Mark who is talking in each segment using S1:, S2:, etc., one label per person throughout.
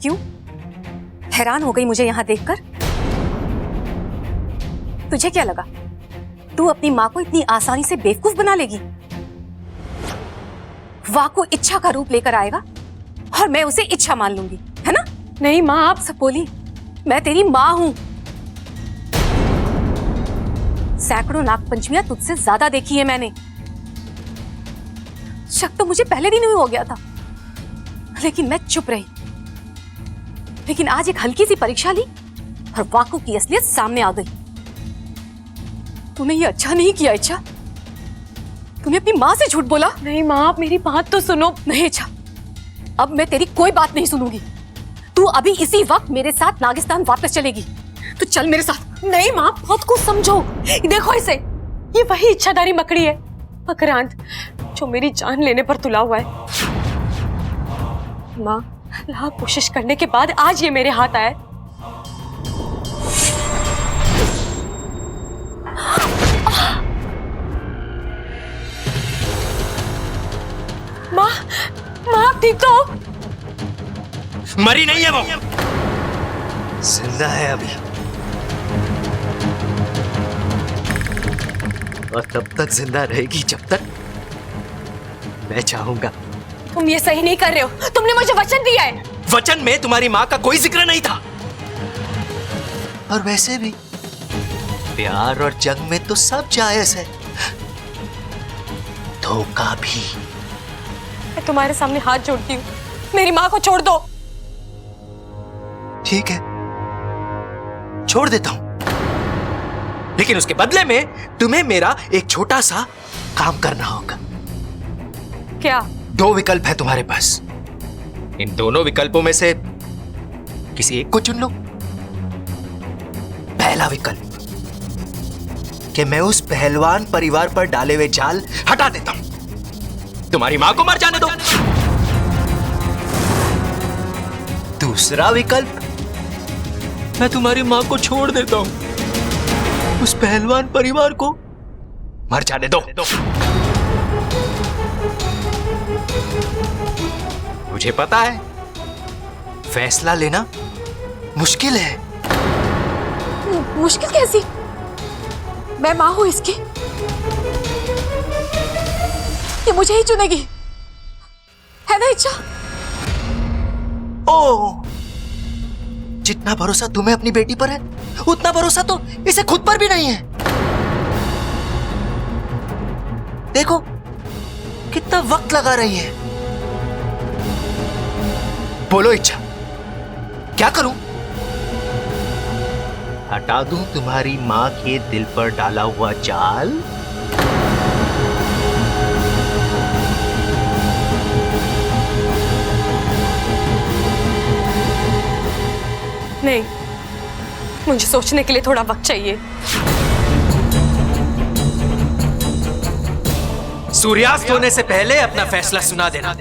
S1: क्यों? हैरान हो गई मुझे यहाँ देखकर? तुझे क्या लगा तू अपनी माँ को इतनी आसानी से बेवकूफ बना लेगी? वाह को इच्छा का रूप लेकर आएगा और मैं उसे इच्छा मान लूंगी, है ना? नहीं माँ, आप सब बोली, मैं तेरी माँ हूं। सैकड़ों नागपंचमियां तुझसे ज्यादा देखी है मैंने। शक तो मुझे पहले दिन ही हो गया था, लेकिन मैं चुप रही। लेकिन आज एक हल्की सी परीक्षा ली और वाकू की असलियत सामने आ गई। तूने ये अच्छा नहीं किया इच्छा। तूने अपनी माँ से झूठ बोला। नहीं माँ, आप मेरी बात तो सुनो। नहीं इच्छा, अब मैं तेरी कोई बात नहीं सुनूंगी। तू अभी इसी वक्त मेरे साथ नागिस्तान वापस चलेगी। तू चल मेरे साथ। नहीं माँ, बहुत कुछ समझो। देखो इसे, ये वही इच्छाधारी मकड़ी है, मकरांत, जो मेरी जान लेने पर तुला हुआ है। माँ, लाख कोशिश करने के बाद आज ये मेरे हाथ आया। माँ, माँ आप ठीक तो हो?
S2: मरी नहीं है वो, जिंदा है अभी, और तब तक जिंदा रहेगी जब तक मैं चाहूंगा।
S1: तुम ये सही नहीं कर रहे हो। तुमने मुझे वचन दिया है।
S2: वचन में तुम्हारी माँ का कोई जिक्र नहीं था। और वैसे भी प्यार और जंग में तो सब जायज है, धोखा भी।
S1: मैं तुम्हारे सामने हाथ जोड़ती हूँ, मेरी माँ को छोड़ दो।
S2: ठीक है, छोड़ देता हूं, लेकिन उसके बदले में तुम्हें मेरा एक छोटा सा काम करना होगा।
S1: क्या?
S2: 2 विकल्प है तुम्हारे पास। इन दोनों विकल्पों में से किसी एक को चुन लो। पहला विकल्प कि मैं उस पहलवान परिवार पर डाले हुए जाल हटा देता हूं, तुम्हारी मां को मर जाने दो। दूसरा विकल्प, मैं तुम्हारी मां को छोड़ देता हूं, उस पहलवान परिवार को मर जाने दो। मुझे पता है फैसला लेना मुश्किल है।
S1: मुश्किल कैसी? मैं मां हूं इसकी, ये मुझे ही चुनेगी, है ना इच्छा?
S2: ओ, जितना भरोसा तुम्हें अपनी बेटी पर है, उतना भरोसा तो इसे खुद पर भी नहीं है। देखो कितना वक्त लगा रही है। बोलो इच्छा, क्या करूं? हटा दूं तुम्हारी मां के दिल पर डाला हुआ जाल?
S1: नहीं, मुझे सोचने के लिए थोड़ा वक्त चाहिए।
S2: सूर्यास्त होने से पहले अपना फैसला सुना देना,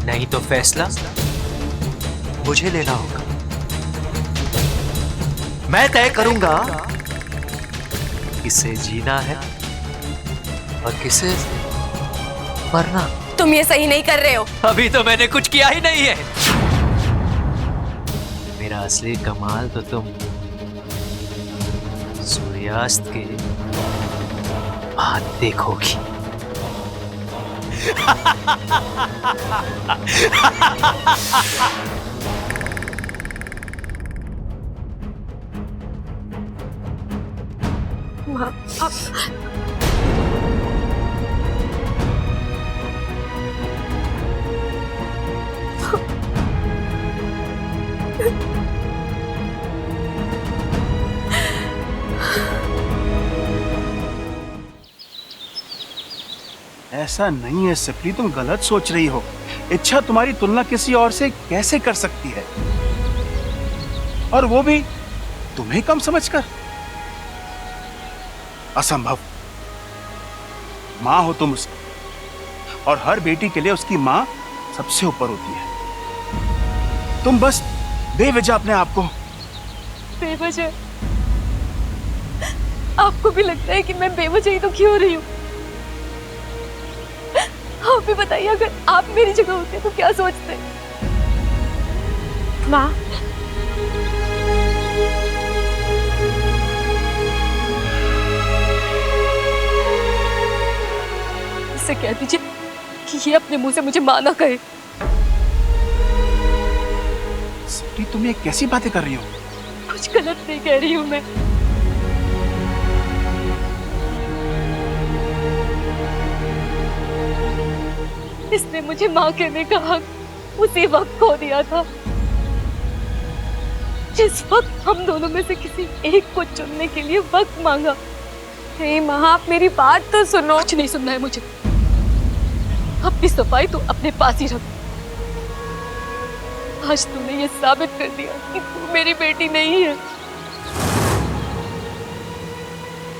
S2: नहीं तो फैसला मुझे लेना होगा। मैं तय करूंगा किसे जीना है और किसे मरना।
S1: तुम ये सही नहीं कर रहे हो।
S2: अभी तो मैंने कुछ किया ही नहीं है। मेरा असली कमाल तो तुम सूर्यास्त के बाद देखोगी।
S1: माँ,
S3: ऐसा नहीं है सिप्री, तुम गलत सोच रही हो। इच्छा तुम्हारी तुलना किसी और से कैसे कर सकती है, और वो भी तुम्हें कम समझकर? असंभव। मां हो तुम उसकी, और हर बेटी के लिए उसकी मां सबसे ऊपर होती है। तुम बस बेवजह अपने आप को।
S1: बेवजह? आपको भी लगता है कि मैं बेवजह ही दुखी हो रही हूँ? आप भी बताइए, अगर आप मेरी जगह होते तो क्या सोचते? माँ, इससे कह दीजिए कि ये अपने मुंह से मुझे माँ ना कहे।
S3: सपली, तुम ये कैसी बातें कर रही हो?
S1: कुछ गलत नहीं कह रही हूँ मैं। इसने मुझे माँ कहने का हक उसी वक्त खो दिया था जिस वक्त हम दोनों में से किसी एक को चुनने के लिए वक्त मांगा। हे माँ, आप मेरी बात तो सुनो। कुछ नहीं सुनना है मुझे। अपनी सफाई तो अपने पास ही रख। आज तूने ये साबित कर दिया कि तू मेरी बेटी नहीं है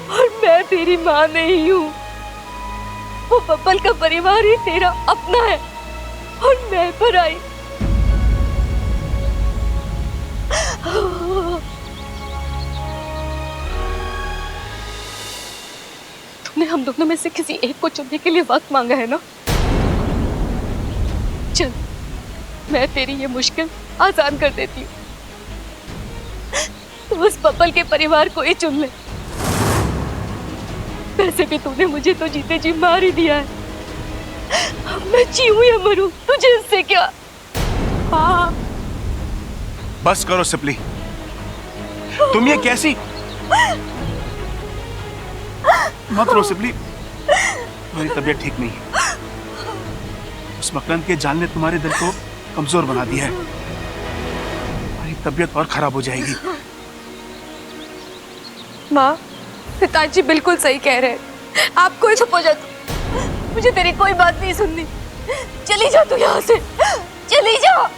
S1: और मैं तेरी माँ नहीं हूँ। वो बब्बल का परिवार ही तेरा अपना है और मैं पराई। तुमने हम दोनों में से किसी एक को चुनने के लिए वक्त मांगा है ना? चल, मैं तेरी ये मुश्किल आसान कर देती हूँ। तो उस बब्बल के परिवार को ही चुन ले। वैसे भी तूने मुझे तो जीते जी मार ही दिया है। अब मैं जीऊं या मरूं, तुझे इससे क्या? हाँ।
S3: बस करो सपली, तुम ये कैसी? मत रो सपली, तुम्हारी तबीयत ठीक नहीं है। उस मकरंद के जाल ने तुम्हारे दिल को कमजोर बना दिया है। तुम्हारी तबीयत और खराब हो जाएगी।
S1: माँ, पिताजी बिल्कुल सही कह रहे हैं। आप कोई चुप हो जा। मुझे तेरी कोई बात नहीं सुननी। चली जा तू यहाँ से, चली जा।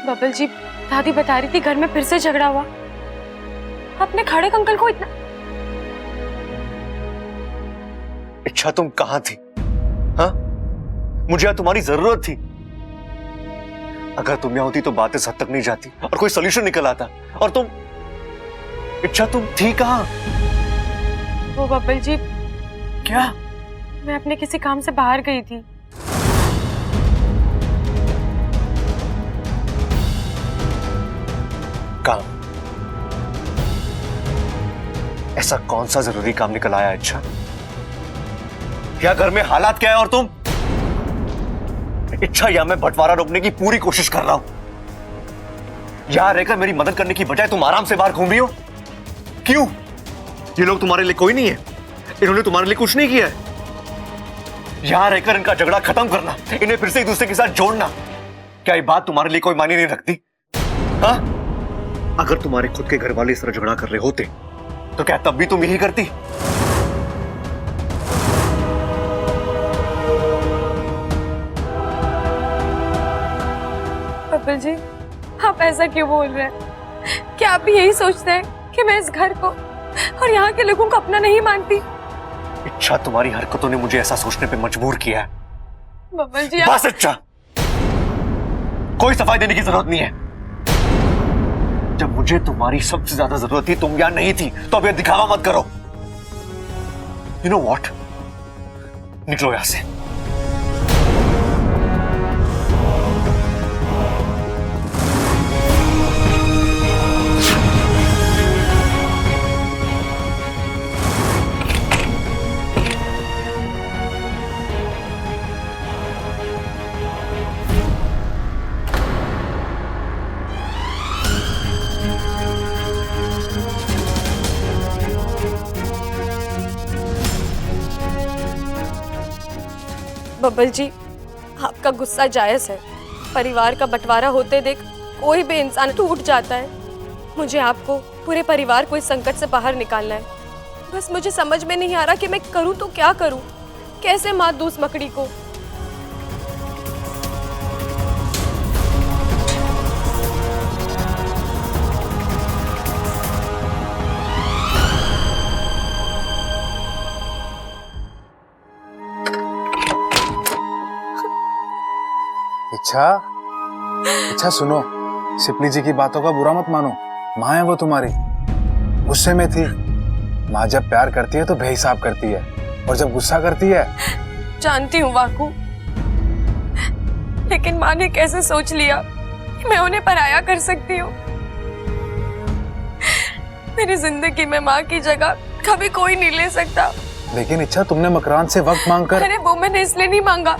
S1: बबल जी, दादी बता रही थी घर में फिर से झगड़ा हुआ। अपने खड़े अंकल को इतना।
S2: इच्छा, तुम कहां थी? हाँ, मुझे यहाँ तुम्हारी जरूरत थी। अगर तुम यहाँ होती तो बात इस हद तक नहीं जाती और कोई सोल्यूशन निकल आता। और तुम, इच्छा, तुम थी कहां?
S1: वो बबल जी,
S2: क्या?
S1: मैं अपने किसी काम से बाहर गई थी।
S2: काम? ऐसा कौन सा जरूरी काम निकल आया? अच्छा, क्या घर में हालात क्या है और तुम? इच्छा, या मैं बंटवारा रोकने की पूरी कोशिश कर रहा हूं। यहां रहकर मेरी मदद करने की बजाय तुम आराम से बाहर घूम रही हो। क्यों? ये लोग तुम्हारे लिए कोई नहीं है? इन्होंने तुम्हारे लिए कुछ नहीं किया है? यहां रहकर इनका झगड़ा खत्म करना, इन्हें फिर से एक दूसरे के साथ जोड़ना, क्या ये बात तुम्हारे लिए कोई मायने नहीं रखती? हाँ? अगर तुम्हारे खुद के घर वाले इस तरह झगड़ा कर रहे होते तो क्या तब भी तुम यही करती?
S1: बबल जी, आप ऐसा क्यों बोल रहे हैं? क्या आप भी यही सोचते हैं कि मैं इस घर को और यहाँ के लोगों को अपना नहीं मानती?
S2: इच्छा, तुम्हारी हरकतों ने मुझे ऐसा सोचने पे मजबूर किया है।
S1: बबल जी,
S2: बस इच्छा, कोई सफाई देने की जरूरत नहीं है। जब मुझे तुम्हारी सबसे ज्यादा जरूरत थी तुम यहां नहीं थी, तो अब ये दिखावा मत करो। यू नो व्हाट, निकलो यहां से।
S1: बबल जी, आपका गुस्सा जायज है। परिवार का बंटवारा होते देख कोई भी इंसान टूट जाता है। मुझे आपको, पूरे परिवार को इस संकट से बाहर निकालना है। बस मुझे समझ में नहीं आ रहा कि मैं करूं तो क्या करूं, कैसे मात दूं उस मकड़ी को।
S4: अच्छा सुनो, सिपली जी की बातों का बुरा मत मानो। माँ है वो तुम्हारी, गुस्से में थी। माँ जब प्यार करती है तो बेहिसाब करती है, और जब गुस्सा करती है।
S5: जानती हूँ वाकू, लेकिन माँ ने कैसे सोच लिया कि मैं उन्हें पराया कर सकती हूँ। मेरी जिंदगी में माँ की जगह कभी कोई नहीं ले सकता।
S4: लेकिन इच्छा, तुमने मकरान से वक्त मांगकर।
S5: अरे वो मैंने इसलिए नहीं मांगा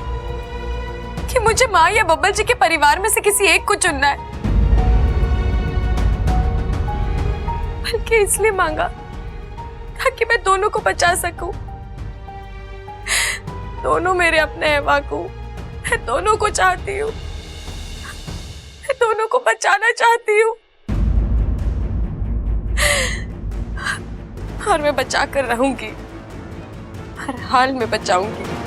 S5: कि मुझे माँ या बब्बल जी के परिवार में से किसी एक को चुनना है, बल्कि इसलिए मांगा ताकि मैं दोनों को बचा सकूं। दोनों मेरे अपने हैं वाकू, मैं दोनों को चाहती हूँ, मैं दोनों को बचाना चाहती हूँ, और मैं बचा कर रहूंगी, हर हाल में बचाऊंगी।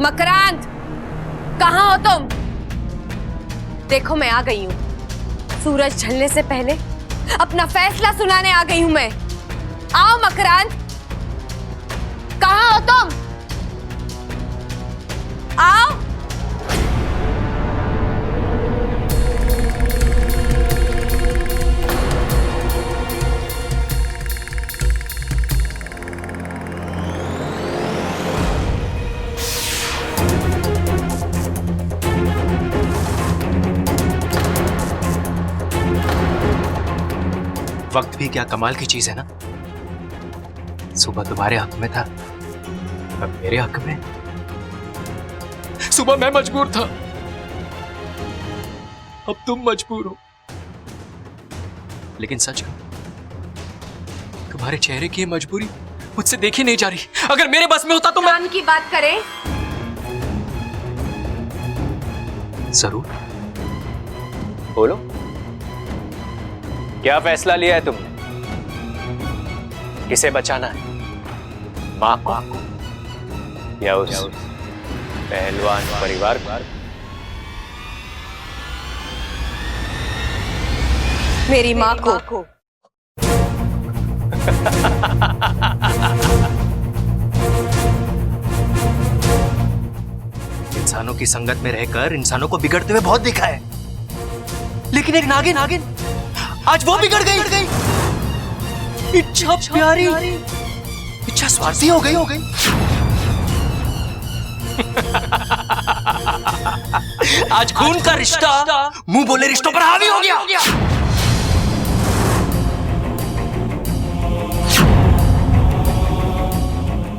S1: मकरांत, कहाँ हो तुम? देखो मैं आ गई हूँ। सूरज ढलने से पहले अपना फैसला सुनाने आ गई हूँ मैं। आओ मकरांत, कहाँ हो तुम? आओ।
S6: वक्त भी क्या कमाल की चीज है ना। सुबह तुम्हारे हक में था, अब मेरे हक में। सुबह मैं मजबूर था, अब तुम मजबूर हो। लेकिन सच कहूं, तुम्हारे चेहरे की ये मजबूरी मुझसे देखी नहीं जा रही। अगर मेरे बस में होता तो मैं।
S1: कान की बात करें।
S6: जरूर बोलो, क्या फैसला लिया है तुमने? किसे बचाना है, माँ को या उस पहलवान परिवार को?
S1: मेरी माँ को।
S6: इंसानों की संगत में रहकर इंसानों को बिगड़ते हुए बहुत देखा है, लेकिन एक नागिन आज वो बिगड़ गई। इच्छा प्यारी, इच्छा स्वार्थी हो गई। आज खून का रिश्ता मुंह बोले रिश्तों पर हावी हो गया।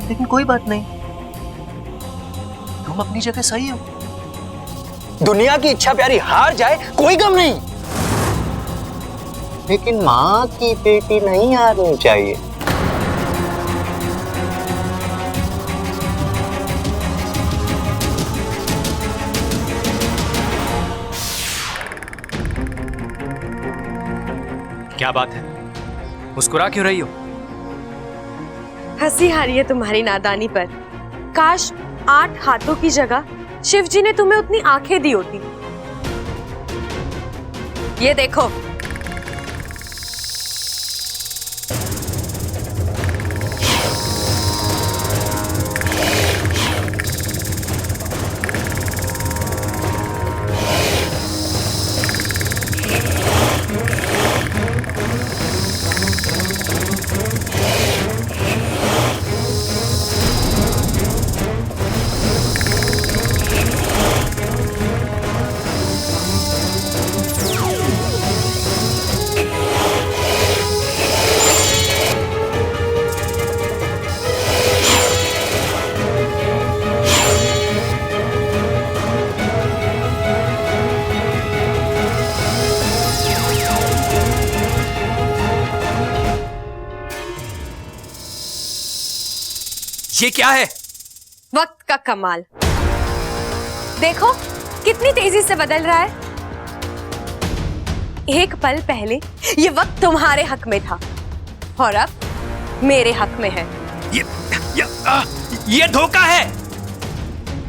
S6: लेकिन कोई बात नहीं, तुम अपनी जगह सही हो। दुनिया की इच्छा प्यारी हार जाए कोई गम नहीं, लेकिन माँ की बेटी नहीं हारनी चाहिए। क्या बात है, मुस्कुरा क्यों रही हो?
S5: हंसी आ रही है तुम्हारी नादानी पर। काश 8 हाथों की जगह शिव जी ने तुम्हें उतनी आंखें दी होती। ये देखो,
S6: ये क्या है?
S5: वक्त का कमाल। देखो कितनी तेजी से बदल रहा है। एक पल पहले ये वक्त तुम्हारे हक में था और अब मेरे हक में है।
S6: ये धोखा है।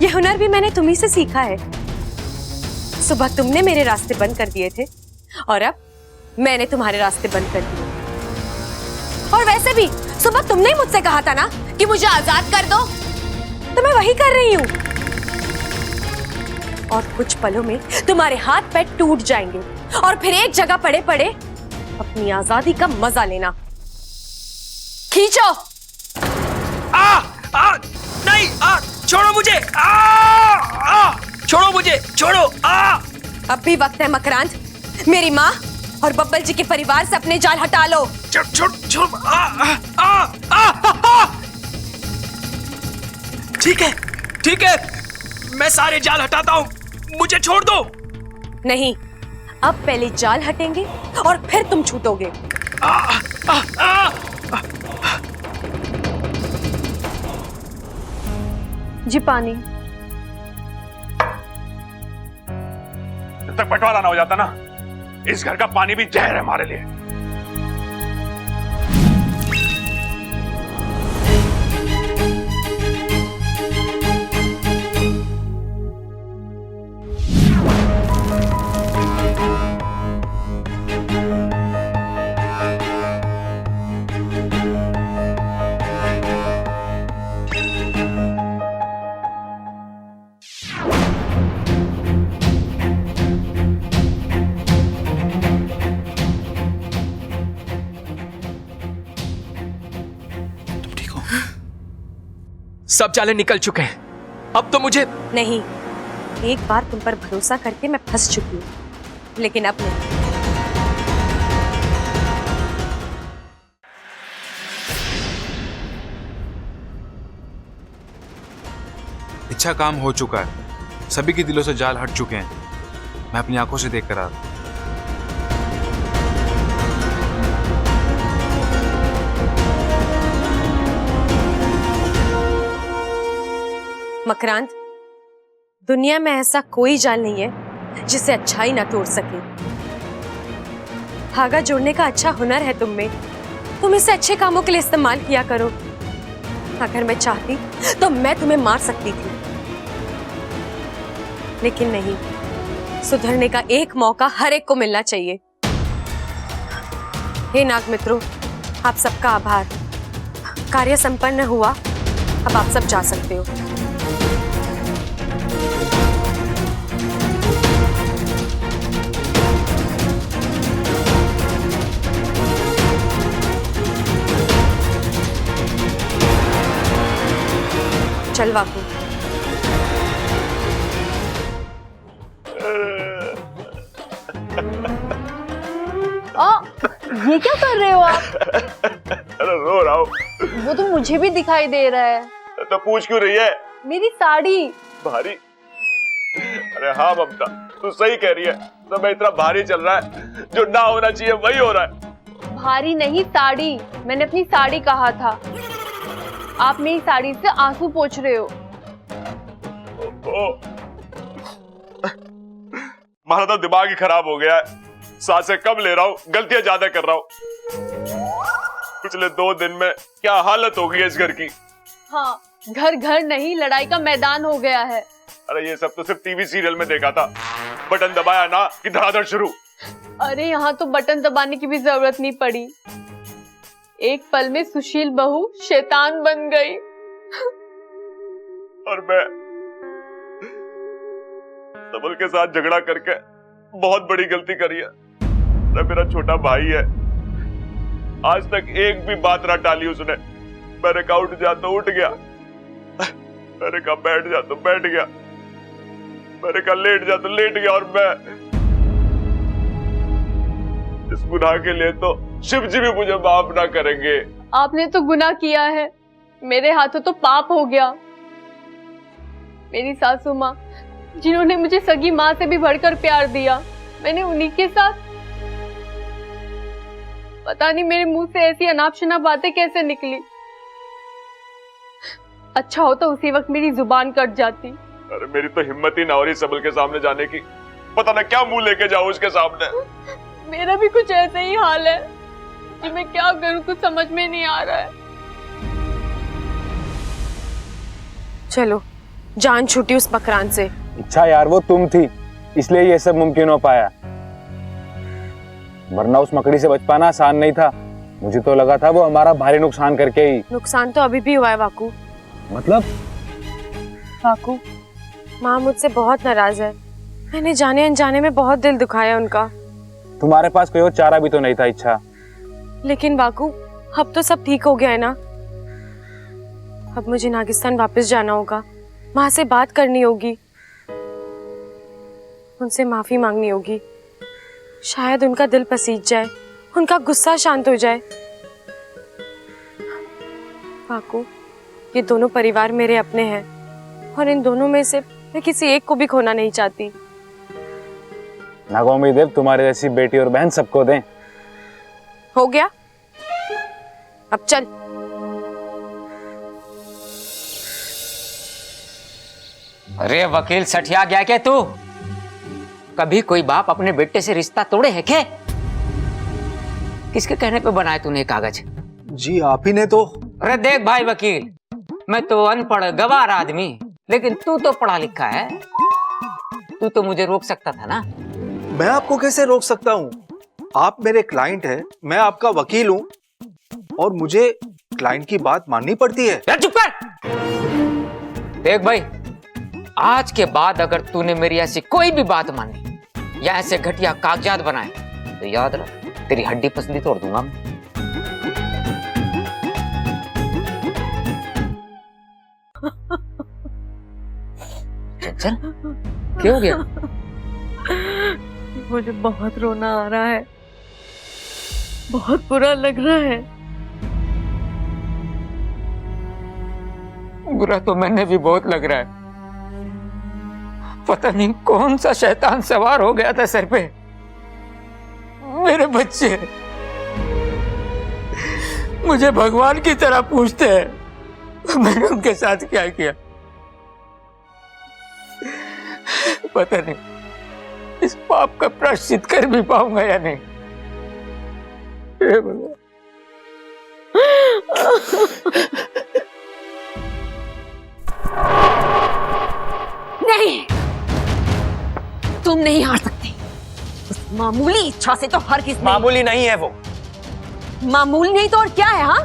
S5: ये हुनर भी मैंने तुम्ही से सीखा है। सुबह तुमने मेरे रास्ते बंद कर दिए थे और अब मैंने तुम्हारे रास्ते बंद कर दिए। और वैसे भी सुबह तुमने ही मुझसे कहा था ना कि मुझे आजाद कर दो, तो मैं वही कर रही हूं। और कुछ पलों में तुम्हारे हाथ पैर टूट जाएंगे और फिर एक जगह पड़े पड़े अपनी आजादी का मजा लेना। खींचो।
S6: नहीं, छोड़ो मुझे, छोड़ो मुझे, छोड़ो।
S5: अब भी वक्त है मकरांद, मेरी माँ और बब्बल जी के परिवार से अपने जाल हटा लो।
S6: छोड़ छोड़ छोड़। ठीक है, मैं सारे जाल हटाता हूँ, मुझे छोड़ दो।
S5: नहीं, अब पहले जाल हटेंगे और फिर तुम छूटोगे। जी पानी।
S3: जब तक बंटवारा ना हो जाता ना, इस घर का पानी भी जहर है हमारे लिए।
S6: सब जाले निकल चुके हैं, अब तो मुझे
S5: नहीं, एक बार तुम पर भरोसा करके मैं फंस चुकी हूँ, लेकिन अब नहीं।
S4: इच्छा काम हो चुका है, सभी के दिलों से जाल हट चुके हैं। मैं अपनी आंखों से देख कर आ रहा हूं।
S5: मकरांद, दुनिया में ऐसा कोई जाल नहीं है जिसे अच्छाई ना तोड़ सके। धागा जोड़ने का अच्छा हुनर है तुम में, तुम इसे अच्छे कामों के लिए इस्तेमाल किया करो। अगर मैं चाहती तो मैं तुम्हें मार सकती थी, लेकिन नहीं, सुधरने का एक मौका हर एक को मिलना चाहिए। हे नाग मित्रों, आप सबका आभार। कार्य संपन्न हुआ, अब आप सब जा सकते हो। चल वाकू।
S7: ये क्या कर रहे हो आप?
S3: अरे रो रहा हूँ।
S7: वो तो मुझे भी दिखाई दे रहा है।
S3: तो पूछ क्यों रही है?
S7: मेरी साड़ी
S3: भारी? अरे हाँ ममता, तू सही कह रही है, समय इतना भारी चल रहा है, जो ना होना चाहिए वही हो रहा है।
S7: भारी नहीं, साड़ी। मैंने अपनी साड़ी कहा था। आप मेरी साड़ी से आंसू पोंछ रहे हो।
S3: हमारा तो दिमाग ही खराब हो गया है, सांसें कम ले रहा हूँ, गलतियां ज्यादा कर रहा हूँ। पिछले 2 दिन में क्या हालत हो गई है इस घर की।
S7: हाँ, घर घर नहीं, लड़ाई का मैदान हो गया है।
S3: अरे ये सब तो सिर्फ टीवी सीरियल में देखा था, बटन दबाया ना कि धड़ाधड़ शुरू।
S7: अरे यहाँ तो बटन दबाने की भी जरूरत नहीं पड़ी, एक पल में सुशील बहू शैतान बन गई।
S3: और मैं सबल के साथ झगड़ा करके बहुत बड़ी गलती करी है। मेरा छोटा भाई है, आज तक एक भी बात ना टाली उसने। मैंने कहा उठ जा तो उठ गया, मैंने कहा बैठ जा तो बैठ गया, मैंने कहा लेट जा तो लेट गया। और मैं इस गुनाह के लिए तो शिव जी भी मुझे माफ ना करेंगे।
S7: आपने तो गुनाह किया है, मेरे हाथों तो पाप हो गया। मेरी सासू माँ, जिन्होंने मुझे सगी माँ से भी बढ़कर प्यार दिया, मैंने उन्हीं के साथ। पता नहीं मेरे मुंह से ऐसी अनाप शनाप बातें कैसे निकली। अच्छा हो तो उसी वक्त मेरी जुबान कट जाती।
S3: अरे मेरी तो हिम्मत ही ना हो रही सबल के सामने जाने की, पता ना क्या मुंह लेके जाऊं उसके सामने।
S7: मेरा भी कुछ ऐसा ही हाल है कि मैं क्या करूं, कुछ समझ में नहीं आ रहा है।
S5: चलो, जान छूटी उस मकरान से।
S4: इच्छा यार वो तुम थी इसलिए ये सब मुमकिन हो पाया, वरना उस मकड़ी से बच पाना आसान नहीं था। मुझे तो लगा था वो हमारा भारी नुकसान करके ही।
S5: नुकसान तो अभी भी हुआ है वाकू।
S4: मतलब?
S5: वाकू, माँ मुझसे बहुत नाराज है। मैंने जाने अनजाने में बहुत दिल दुखाया उनका।
S4: तुम्हारे पास कोई और चारा भी तो नहीं था इच्छा।
S5: लेकिन वाकू, अब तो सब ठीक हो गया है ना। अब मुझे नागिस्तान वापस जाना होगा, माँ से बात करनी होगी, उनसे माफी मांगनी होगी। शायद उनका दिल पसीज जाए, उनका गुस्सा शांत हो जाए। वाकू, ये दोनों परिवार मेरे अपने हैं और इन दोनों में से मैं किसी एक को भी खोना नहीं चाहती।
S4: नागोमी देव तुम्हारी जैसी बेटी और बहन सबको दें।
S5: हो गया, अब चल।
S8: अरे वकील सठिया गया क्या तू? कभी कोई बाप अपने बेटे से रिश्ता तोड़े है क्या? किसके कहने पे बनाया तूने ये कागज?
S2: जी आप ही ने तो।
S8: अरे देख भाई वकील, मैं तो अनपढ़ गवार आदमी, लेकिन तू तो पढ़ा लिखा है। तू तो मुझे रोक सकता था ना।
S2: मैं आपको कैसे रोक सकता हूँ? आप मेरे क्लाइंट हैं, मैं आपका वकील हूँ और मुझे क्लाइंट की बात माननी पड़ती है।
S8: यार चुप कर। देख भाई, आज के बाद अगर तूने मेरी ऐसी कोई भी बात मानी या ऐसे घटिया कागजात बनाए तो याद रख, तेरी हड्डी पसली तोड़ दूंगा मैं। चल, क्या हो गया?
S7: मुझे बहुत रोना आ रहा है, बहुत बुरा लग रहा है।
S8: बुरा तो मैंने भी बहुत लग रहा है। पता नहीं कौन सा शैतान सवार हो गया था सर पे। मेरे बच्चे मुझे भगवान की तरह पूछते हैं, मैंने उनके साथ क्या किया पता नहीं। इस पाप का प्रायश्चित कर भी पाऊंगा या नहीं। हे भगवान।
S1: नहीं, तुम नहीं हार सकते। उस मामूली इच्छा से तो हर किसी
S6: मामूली नहीं है वो।
S1: मामूली नहीं तो और क्या है? हाँ,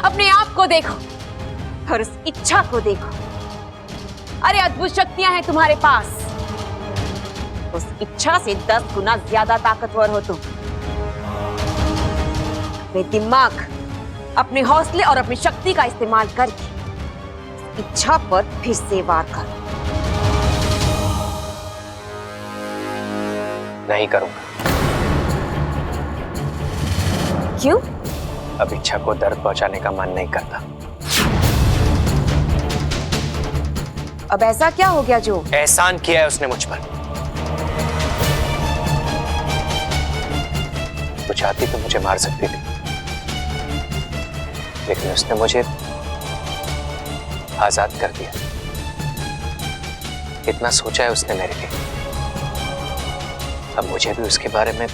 S1: अपने आप को देखो और उस इच्छा को देखो। अरे अद्भुत शक्तियां हैं तुम्हारे पास। उस इच्छा से 10 गुना ज्यादा ताकतवर हो तुम। अपने दिमाग, अपने हौसले और अपनी शक्ति का इस्तेमाल करके इच्छा पर फिर से वार करो।
S6: नहीं करूंगा।
S1: क्यों?
S6: अब इच्छा को दर्द पहुंचाने का मन नहीं करता।
S1: अब ऐसा क्या हो गया जो?
S6: एहसान किया है उसने मुझ पर। वो चाहती तो मुझे मार सकती थी, लेकिन उसने मुझे आजाद कर दिया। इतना सोचा है उसने मेरे लिए। अब मुझे भी उसके बारे में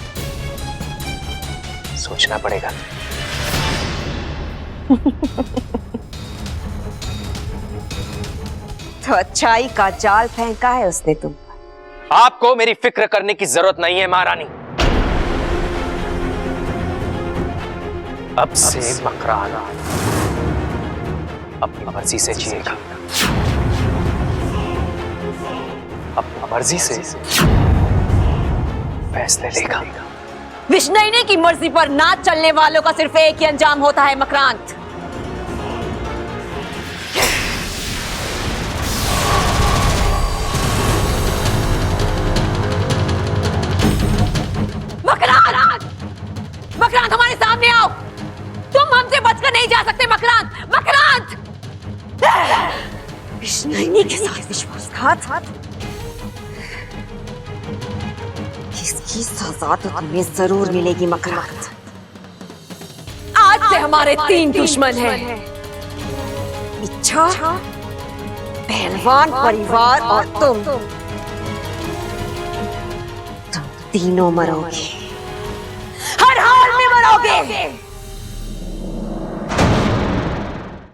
S6: सोचना पड़ेगा।
S1: तो अच्छाई का जाल फेंका है उसने तुम पर।
S6: आपको मेरी फिक्र करने की जरूरत नहीं है महारानी। अब से मकरान अपनी मर्जी से जिएगा, अपनी मर्जी से फैसले लेगा।
S1: विष्णुनी की मर्जी पर ना चलने वालों का सिर्फ एक ही अंजाम होता है मकरांत। मकरांत, मकरांत हमारे सामने आओ। तुम हमसे बचकर नहीं जा सकते मकरांत। मकरांत, विष्णुनी के साथ विश्वासघात, इसकी सजा तो तुम्हें जरूर मिलेगी मकरांत। आज से हमारे 3 दुश्मन हैं, इच्छा, पहलवान परिवार और तुम तीनों मरोगे, हर हाल में मरोगे।